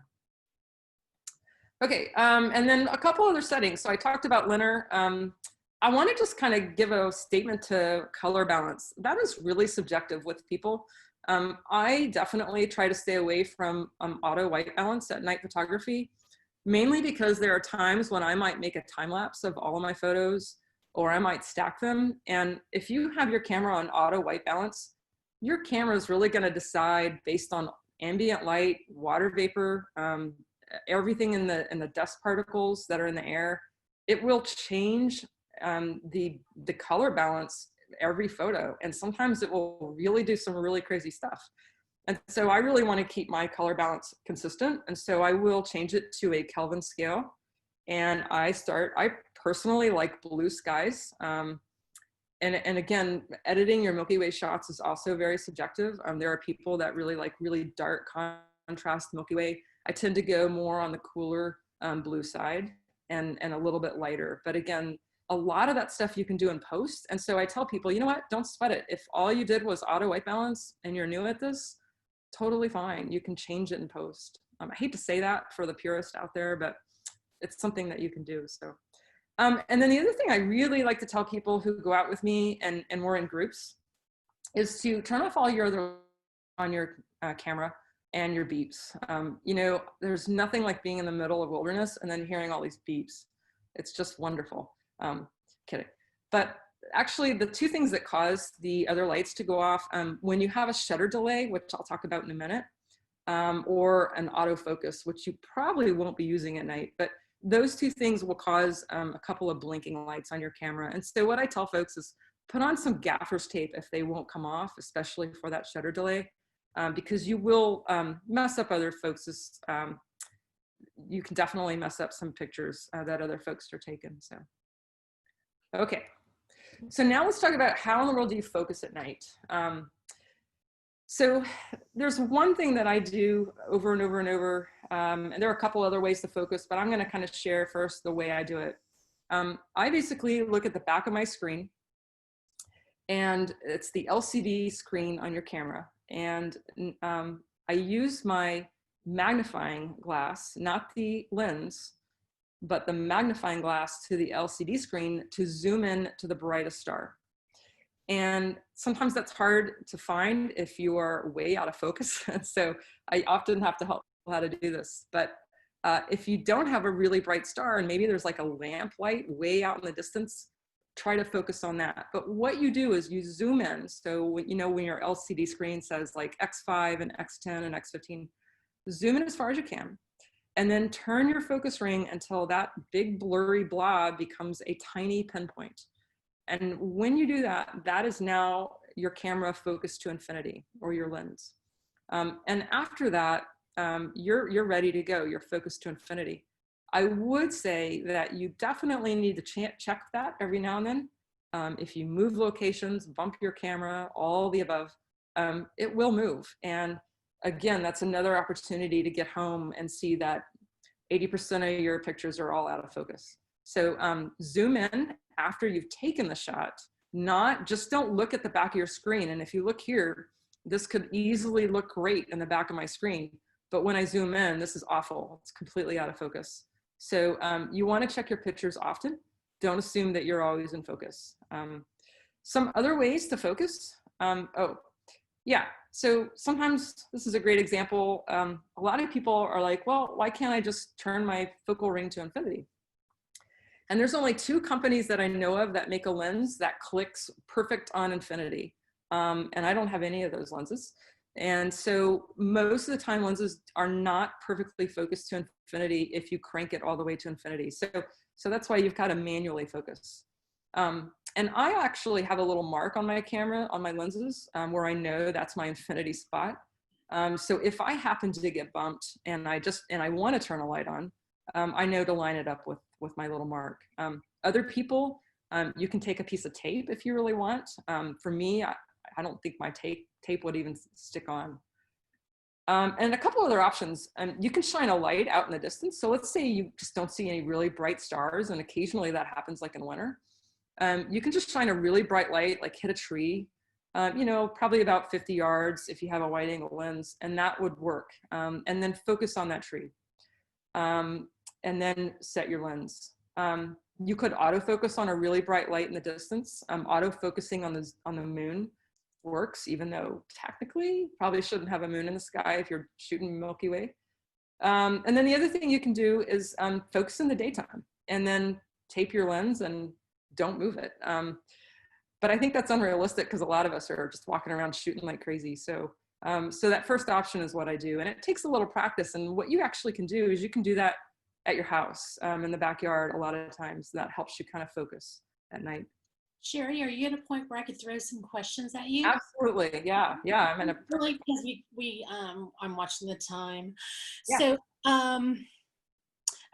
Okay, and then a couple other settings. So I talked about LINR. I want to just kind of give a statement to color balance. That is really subjective with people. I definitely try to stay away from auto white balance at night photography, mainly because there are times when I might make a time lapse of all of my photos, or I might stack them. And if you have your camera on auto white balance, your camera is really going to decide based on ambient light, water vapor, everything in the dust particles that are in the air. It will change the color balance every photo. And sometimes it will really do some really crazy stuff. And so I really want to keep my color balance consistent. And so I will change it to a Kelvin scale. And I personally like blue skies. And again, editing your Milky Way shots is also very subjective. There are people that really like really dark contrast Milky Way. I tend to go more on the cooler blue side and a little bit lighter. But again, a lot of that stuff you can do in post. And so I tell people, you know what, don't sweat it. If all you did was auto white balance and you're new at this, totally fine. You can change it in post. I hate to say that for the purist out there, but it's something that you can do. So, and then the other thing I really like to tell people who go out with me and we're in groups is to turn off all your other on your camera. and your beeps. You know, there's nothing like being in the middle of wilderness and then hearing all these beeps. It's just wonderful. Kidding. But actually, the two things that cause the other lights to go off, when you have a shutter delay, which I'll talk about in a minute, or an autofocus, which you probably won't be using at night, but those two things will cause a couple of blinking lights on your camera. And so what I tell folks is put on some gaffer's tape if they won't come off, especially for that shutter delay, because you will mess up other folks', you can definitely mess up some pictures that other folks are taking. So, okay. So now let's talk about how in the world do you focus at night? So there's one thing that I do over and over and over, and there are a couple other ways to focus, but I'm going to kind of share first the way I do it. I basically look at the back of my screen, and it's the LCD screen on your camera. And I use my magnifying glass, not the lens, but the magnifying glass to the LCD screen to zoom in to the brightest star. And sometimes that's hard to find if you are way out of focus. So I often have to help people how to do this. But if you don't have a really bright star and maybe there's like a lamp light way out in the distance, try to focus on that. But what you do is you zoom in. So you know, when your LCD screen says like X5 and X10 and X15, zoom in as far as you can. And then turn your focus ring until that big blurry blob becomes a tiny pinpoint. And when you do that, that is now your camera focused to infinity, or your lens. And after that, you're ready to go. You're focused to infinity. I would say that you definitely need to check that every now and then. If you move locations, bump your camera, all the above, it will move. And again, that's another opportunity to get home and see that 80% of your pictures are all out of focus. So zoom in after you've taken the shot, just don't look at the back of your screen. And if you look here, this could easily look great in the back of my screen. But when I zoom in, this is awful. It's completely out of focus. So you want to check your pictures often. Don't assume that you're always in focus. Some other ways to focus. Yeah, so sometimes this is a great example. A lot of people are like, well, why can't I just turn my focal ring to infinity? And there's only 2 companies that I know of that make a lens that clicks perfect on infinity. And I don't have any of those lenses. And so most of the time lenses are not perfectly focused to infinity if you crank it all the way to infinity. So that's why you've got to manually focus. And I actually have a little mark on my camera, on my lenses, where I know that's my infinity spot. So if I happen to get bumped and I want to turn a light on, I know to line it up with my little mark. Other people, you can take a piece of tape if you really want. For me, I don't think my tape would even stick on. And a couple other options. You can shine a light out in the distance. So let's say you just don't see any really bright stars, and occasionally that happens like in winter. You can just shine a really bright light, like hit a tree, you know, probably about 50 yards if you have a wide angle lens, and that would work. And then focus on that tree. And then set your lens. You could autofocus on a really bright light in the distance. Autofocusing on the moon works, even though technically probably shouldn't have a moon in the sky if you're shooting Milky Way. And then the other thing you can do is focus in the daytime, and then tape your lens and don't move it. But I think that's unrealistic because a lot of us are just walking around shooting like crazy. So that first option is what I do, and it takes a little practice. And what you actually can do is you can do that at your house, in the backyard. A lot of times that helps you kind of focus at night. Sherry, are you at a point where I could throw some questions at you? Absolutely, yeah. I'm in a really, because I'm watching the time. Yeah. So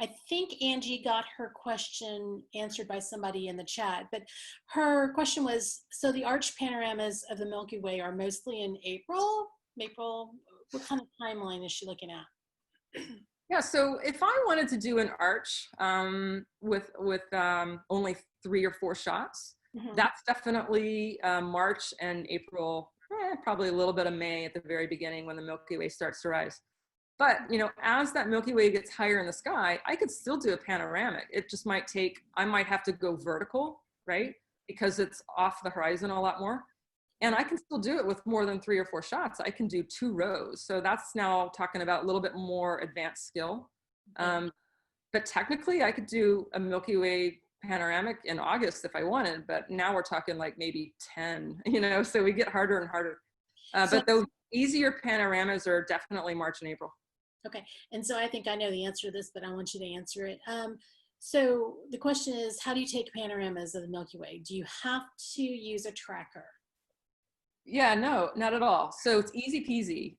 I think Angie got her question answered by somebody in the chat, but her question was, so the arch panoramas of the Milky Way are mostly in April? What kind of timeline is she looking at? Yeah, so if I wanted to do an arch with only 3 or 4 shots, that's definitely March and April, probably a little bit of May at the very beginning when the Milky Way starts to rise. But, you know, as that Milky Way gets higher in the sky, I could still do a panoramic. It just might take, I might have to go vertical, right? Because it's off the horizon a lot more. And I can still do it with more than 3 or 4 shots. I can do 2 rows. So that's now talking about a little bit more advanced skill. But technically I could do a Milky Way panoramic in August if I wanted, but now we're talking like maybe 10, you know, so we get harder and harder. But those easier panoramas are definitely March and April. Okay, and so I think I know the answer to this, but I want you to answer it. So the question is, how do you take panoramas of the Milky Way? Do you have to use a tracker? Yeah, no, not at all. So it's easy peasy.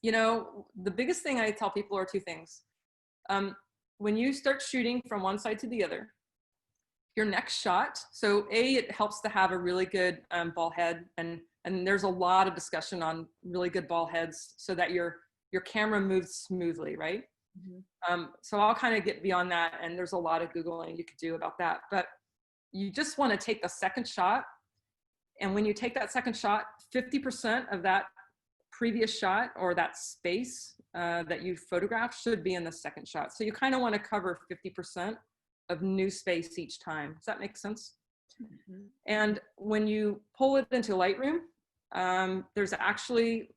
You know, the biggest thing I tell people are 2 things. When you start shooting from one side to the other, your next shot, so it helps to have a really good ball head, and there's a lot of discussion on really good ball heads so that your camera moves smoothly, right? Mm-hmm. So I'll kind of get beyond that, and there's a lot of Googling you could do about that, but you just want to take the second shot. And when you take that second shot, 50% of that previous shot or that space that you photographed should be in the second shot. So you kind of want to cover 50% of new space each time. Does that make sense? Mm-hmm. And when you pull it into Lightroom, there's actually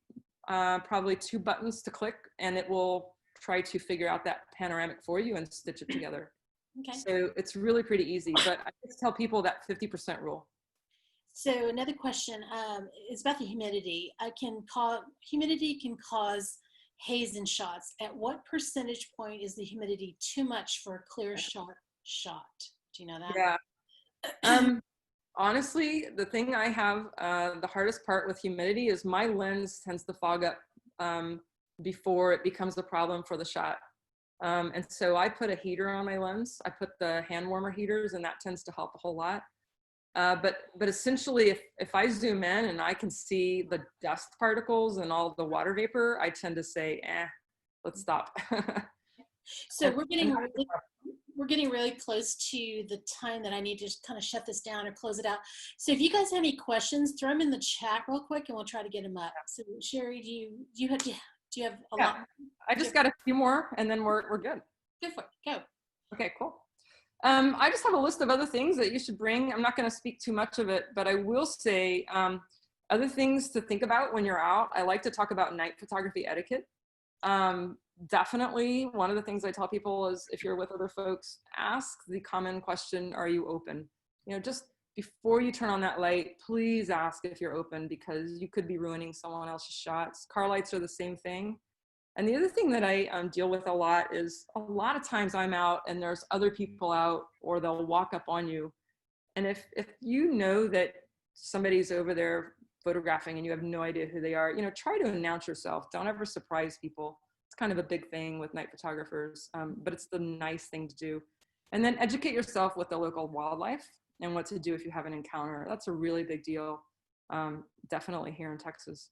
probably 2 buttons to click, and it will try to figure out that panoramic for you and stitch it together. Okay. So it's really pretty easy, but I just tell people that 50% rule. So another question is about the humidity. Humidity can cause haze in shots. At what percentage point is the humidity too much for a clear shot? Do you know that? Yeah. Honestly, the thing I have the hardest part with humidity is my lens tends to fog up before it becomes a problem for the shot. And so I put a heater on my lens. I put the hand warmer heaters, and that tends to help a whole lot. But essentially, if I zoom in and I can see the dust particles and all the water vapor, I tend to say, let's stop. So we're getting really close to the time that I need to just kind of shut this down or close it out. So if you guys have any questions, throw them in the chat real quick, and we'll try to get them up. So Sheree, do you have a lot? I just got a few more, and then we're good. Go for it. Go. Okay, cool. I just have a list of other things that you should bring. I'm not going to speak too much of it, but I will say other things to think about when you're out. I like to talk about night photography etiquette. Definitely one of the things I tell people is, if you're with other folks, ask the common question, are you open? You know, just before you turn on that light, please ask if you're open, because you could be ruining someone else's shots. Car lights are the same thing. And the other thing that I deal with a lot is, a lot of times I'm out and there's other people out, or they'll walk up on you. And if you know that somebody's over there photographing and you have no idea who they are, you know, try to announce yourself. Don't ever surprise people. It's kind of a big thing with night photographers, but it's the nice thing to do. And then educate yourself with the local wildlife and what to do if you have an encounter. That's a really big deal, definitely here in Texas.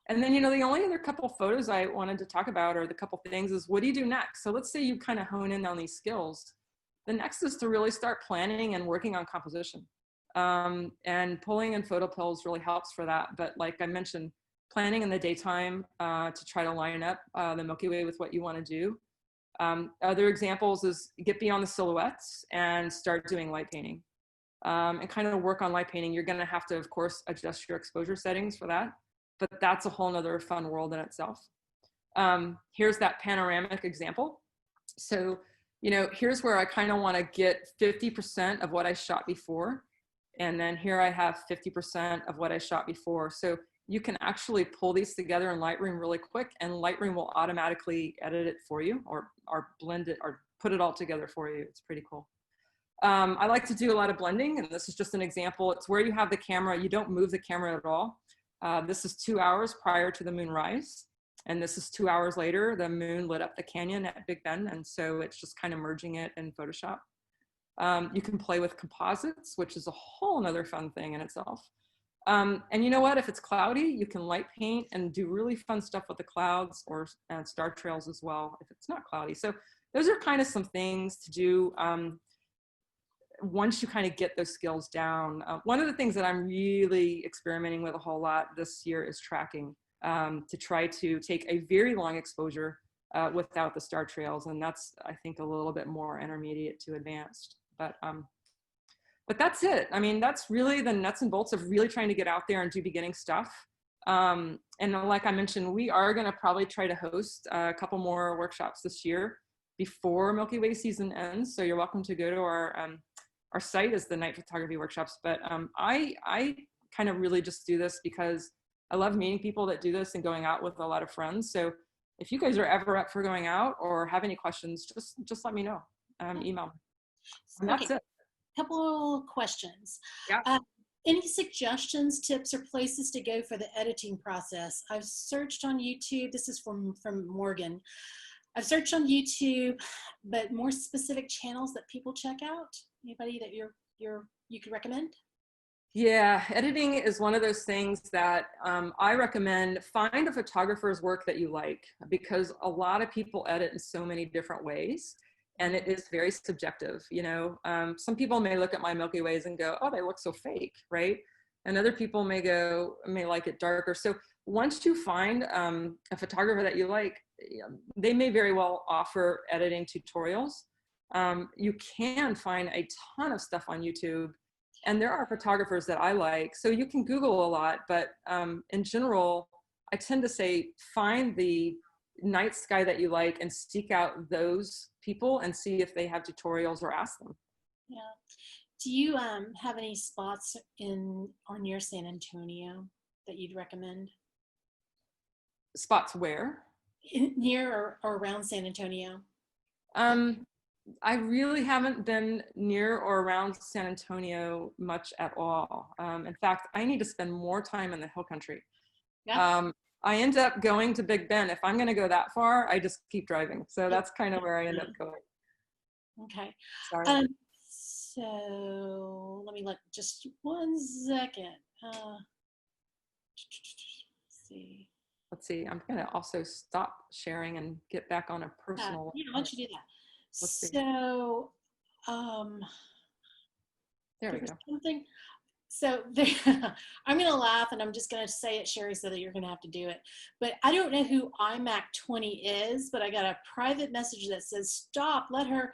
And then, you know, the only other couple photos I wanted to talk about, or the couple things, is what do you do next? So let's say you kind of hone in on these skills. The next is to really start planning and working on composition. And pulling in photo pills really helps for that. But like I mentioned, planning in the daytime to try to line up the Milky Way with what you want to do. Other examples is get beyond the silhouettes and start doing light painting. And kind of work on light painting. You're going to have to, of course, adjust your exposure settings for that. But that's a whole nother fun world in itself. Here's that panoramic example. So, you know, here's where I kind of want to get 50% of what I shot before. And then here I have 50% of what I shot before. So you can actually pull these together in Lightroom really quick, and Lightroom will automatically edit it for you, or blend it, or put it all together for you. It's pretty cool. I like to do a lot of blending, and this is just an example. It's where you have the camera, you don't move the camera at all. This is 2 hours prior to the moon rise. And this is 2 hours later, the moon lit up the canyon at Big Bend. And so it's just kind of merging it in Photoshop. You can play with composites, which is a whole nother fun thing in itself. And you know what, if it's cloudy, you can light paint and do really fun stuff with the clouds, or star trails as well, if it's not cloudy. So those are kind of some things to do once you kind of get those skills down. One of the things that I'm really experimenting with a whole lot this year is tracking, to try to take a very long exposure without the star trails. And that's, I think, a little bit more intermediate to advanced. But but that's it. I mean, that's really the nuts and bolts of really trying to get out there and do beginning stuff. And like I mentioned, we are going to probably try to host a couple more workshops this year before Milky Way season ends. So you're welcome to go to our site as the night photography workshops. But I kind of really just do this because I love meeting people that do this and going out with a lot of friends. So if you guys are ever up for going out or have any questions, just let me know. Email me. And that's it. Couple questions. Yeah. Any suggestions, tips, or places to go for the editing process? I've searched on YouTube. This is from Morgan. I've searched on YouTube, but more specific channels that people check out. Anybody that you could recommend? Yeah, editing is one of those things that I recommend. Find a photographer's work that you like, because a lot of people edit in so many different ways, and it is very subjective. You know, some people may look at my Milky Ways and go, "Oh, they look so fake," right? And other people may like it darker. So once you find a photographer that you like, they may very well offer editing tutorials. You can find a ton of stuff on YouTube. And there are photographers that I like. So you can Google a lot, but in general, I tend to say find the night sky that you like and seek out those people and see if they have tutorials or ask them. Yeah. Do you have any spots in or near San Antonio that you'd recommend? Spots where? Near or around San Antonio? I really haven't been near or around San Antonio much at all. In fact, I need to spend more time in the hill country. Yeah. I end up going to Big Bend. If I'm going to go that far, I just keep driving. So that's kind of where I end up going. Okay. Sorry. So let me look just 1 second. Let's see. I'm going to also stop sharing and get back on a personal. Yeah, why don't you do that? Let's see. So, there we go. Something. So I'm going to laugh and I'm just going to say it, Sherry, so that you're going to have to do it. But I don't know who iMac 20 is, but I got a private message that says, stop, let her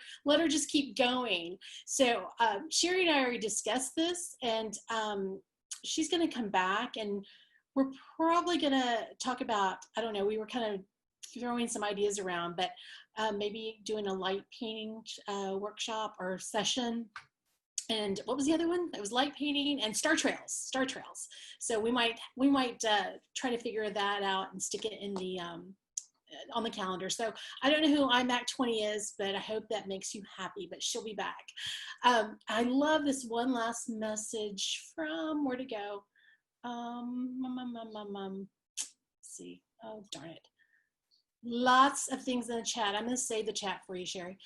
just keep going. So Sherry and I already discussed this, and she's going to come back, and we're probably going to talk about, I don't know, we were kind of throwing some ideas around, but maybe doing a light painting workshop or session. And what was the other one? It was light painting and star trails. So we might try to figure that out and stick it in the on the calendar. So I don't know who iMac 20 is, but I hope that makes you happy. But she'll be back. I love this one last message from, where to go? Let's see. Oh darn it! Lots of things in the chat. I'm going to save the chat for you, Sherry.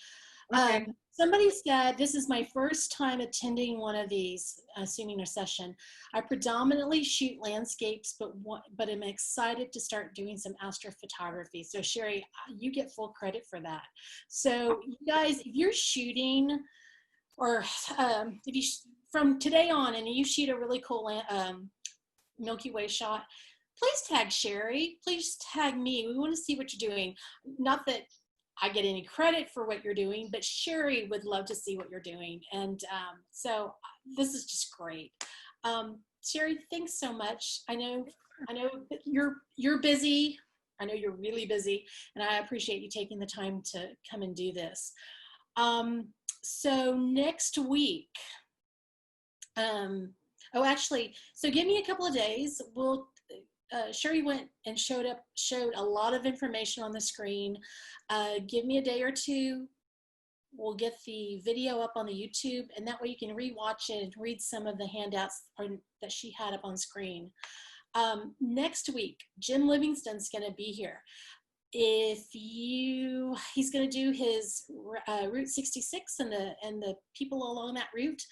Okay. Somebody said, this is my first time attending one of these, assuming a session. I predominantly shoot landscapes, but I'm excited to start doing some astrophotography. So Sherry, you get full credit for that. So you guys, if you're shooting, or if you from today on and you shoot a really cool Milky Way shot, please tag Sherry, please tag me. We want to see what you're doing. Not that I get any credit for what you're doing, but Sherry would love to see what you're doing. And so this is just great. Sherry, thanks so much. I know you're busy. I know you're really busy, and I appreciate you taking the time to come and do this. So next week, so give me a couple of days. Sherry went and showed a lot of information on the screen. Give me a day or two. We'll get the video up on the YouTube, and that way you can rewatch it and read some of the handouts that she had up on screen. Next week, Jim Livingston's going to be here. He's going to do his Route 66 and the people along that route.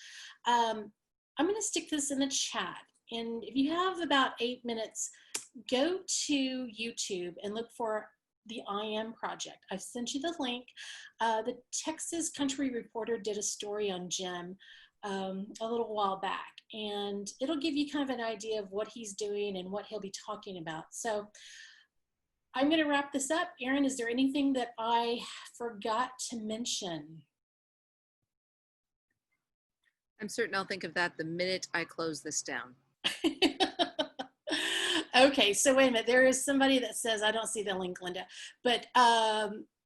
I'm going to stick this in the chat. And if you have about 8 minutes, go to YouTube and look for the IM Project. I've sent you the link. The Texas Country Reporter did a story on Jim a little while back, and it'll give you kind of an idea of what he's doing and what he'll be talking about. So I'm going to wrap this up. Erin, is there anything that I forgot to mention? I'm certain I'll think of that the minute I close this down. Okay, so wait a minute. There is somebody that says, I don't see the link, Linda, but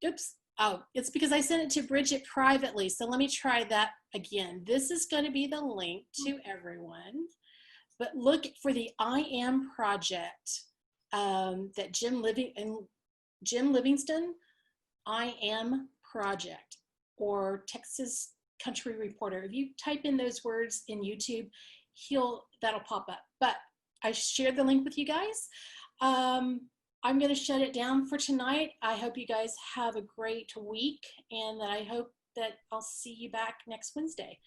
oops. Oh, it's because I sent it to Bridget privately. So let me try that again. This is going to be the link to everyone. But look for the I Am project that Jim Livingston, I Am project, or Texas Country Reporter. If you type in those words in YouTube, that'll pop up. But I shared the link with you guys. I'm going to shut it down for tonight. I hope you guys have a great week, and that I hope that I'll see you back next Wednesday.